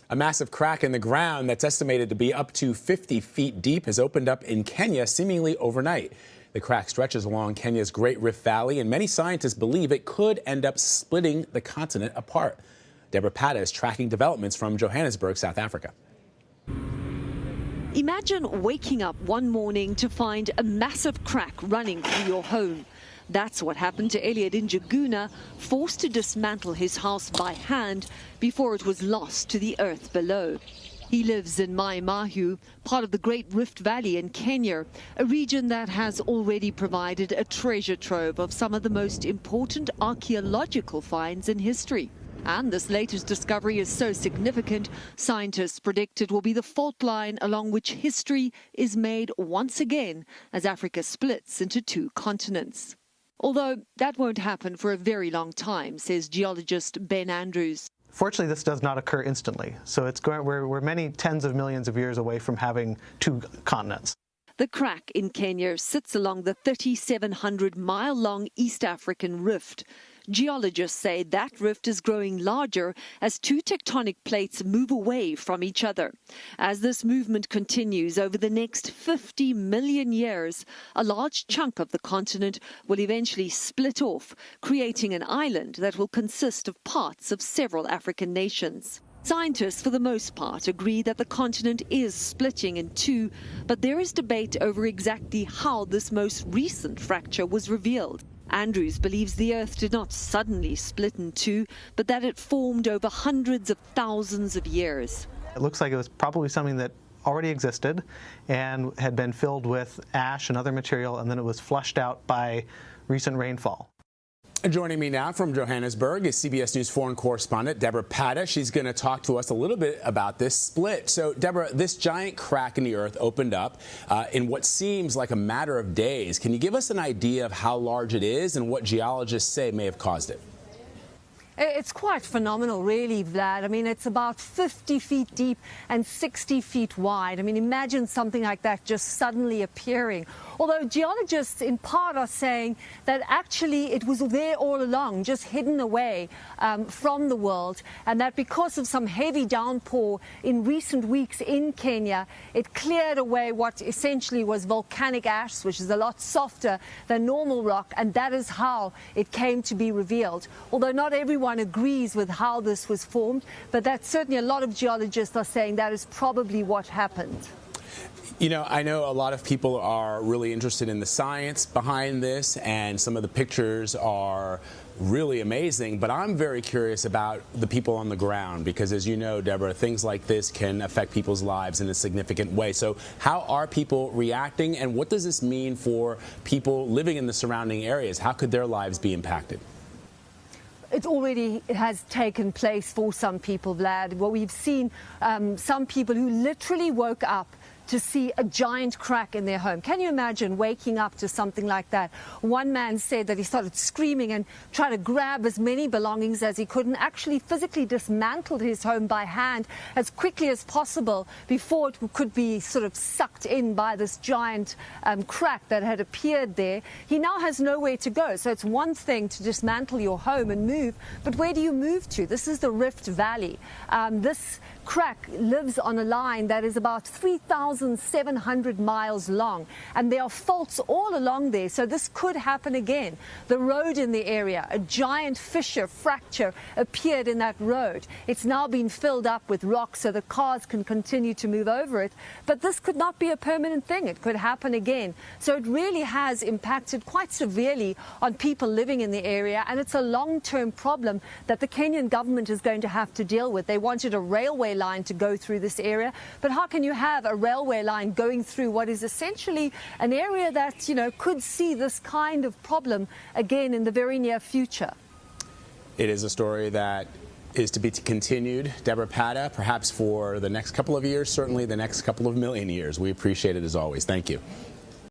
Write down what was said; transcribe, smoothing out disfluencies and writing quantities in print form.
A massive crack in the ground that's estimated to be up to 50 feet deep has opened up in Kenya seemingly overnight. The crack stretches along Kenya's Great Rift Valley, and many scientists believe it could end up splitting the continent apart. Deborah Pata is tracking developments from Johannesburg, South Africa. Imagine waking up one morning to find a massive crack running through your home. That's what happened to Elliot Njuguna, forced to dismantle his house by hand before it was lost to the earth below. He lives in Mai Mahiu, part of the Great Rift Valley in Kenya, a region that has already provided a treasure trove of some of the most important archaeological finds in history. And this latest discovery is so significant, scientists predict it will be the fault line along which history is made once again as Africa splits into two continents. Although that won't happen for a very long time, says geologist Ben Andrews. Fortunately, this does not occur instantly, so we're many tens of millions of years away from having two continents. The crack in Kenya sits along the 3,700-mile-long East African rift. Geologists say that rift is growing larger as two tectonic plates move away from each other. As this movement continues over the next 50 million years, a large chunk of the continent will eventually split off, creating an island that will consist of parts of several African nations. Scientists, for the most part, agree that the continent is splitting in two, but there is debate over exactly how this most recent fracture was revealed. Andrews believes the Earth did not suddenly split in two, but that it formed over hundreds of thousands of years. It looks like it was probably something that already existed and had been filled with ash and other material, and then it was flushed out by recent rainfall. Joining me now from Johannesburg is CBS News foreign correspondent Deborah Pata. She's going to talk to us a little bit about this split. So, Deborah, this giant crack in the earth opened up in what seems like a matter of days. Can you give us an idea of how large it is and what geologists say may have caused it? It's quite phenomenal, really, Vlad. I mean, it's about 50 feet deep and 60 feet wide. I mean, imagine something like that just suddenly appearing. Although geologists in part are saying that actually it was there all along, just hidden away from the world, and that because of some heavy downpour in recent weeks in Kenya, it cleared away what essentially was volcanic ash, which is a lot softer than normal rock, and that is how it came to be revealed. Although not everyone agrees with how this was formed, but that's certainly a lot of geologists are saying that is probably what happened. You know, I know a lot of people are really interested in the science behind this, and some of the pictures are really amazing, but I'm very curious about the people on the ground because, as you know, Deborah, things like this can affect people's lives in a significant way. So how are people reacting, and what does this mean for people living in the surrounding areas? How could their lives be impacted? It already has taken place for some people, Vlad. Well, we've seen some people who literally woke up to see a giant crack in their home. Can you imagine waking up to something like that? One man said that he started screaming and tried to grab as many belongings as he could and actually physically dismantled his home by hand as quickly as possible before it could be sort of sucked in by this giant crack that had appeared there. He now has nowhere to go. So it's one thing to dismantle your home and move, but where do you move to? This is the Rift Valley. This crack lives on a line that is about 3,700 miles long, and there are faults all along there, so this could happen again. The road in the area, a giant fissure, fracture appeared in that road. It's now been filled up with rocks so the cars can continue to move over it, but this could not be a permanent thing. It could happen again. So it really has impacted quite severely on people living in the area, and it's a long-term problem that the Kenyan government is going to have to deal with. They wanted a railway line to go through this area, but how can you have a railway line going through what is essentially an area that, you know, could see this kind of problem again in the very near future? It is a story that is to be continued. Deborah Pata, perhaps for the next couple of years, certainly the next couple of million years. We appreciate it as always. Thank you.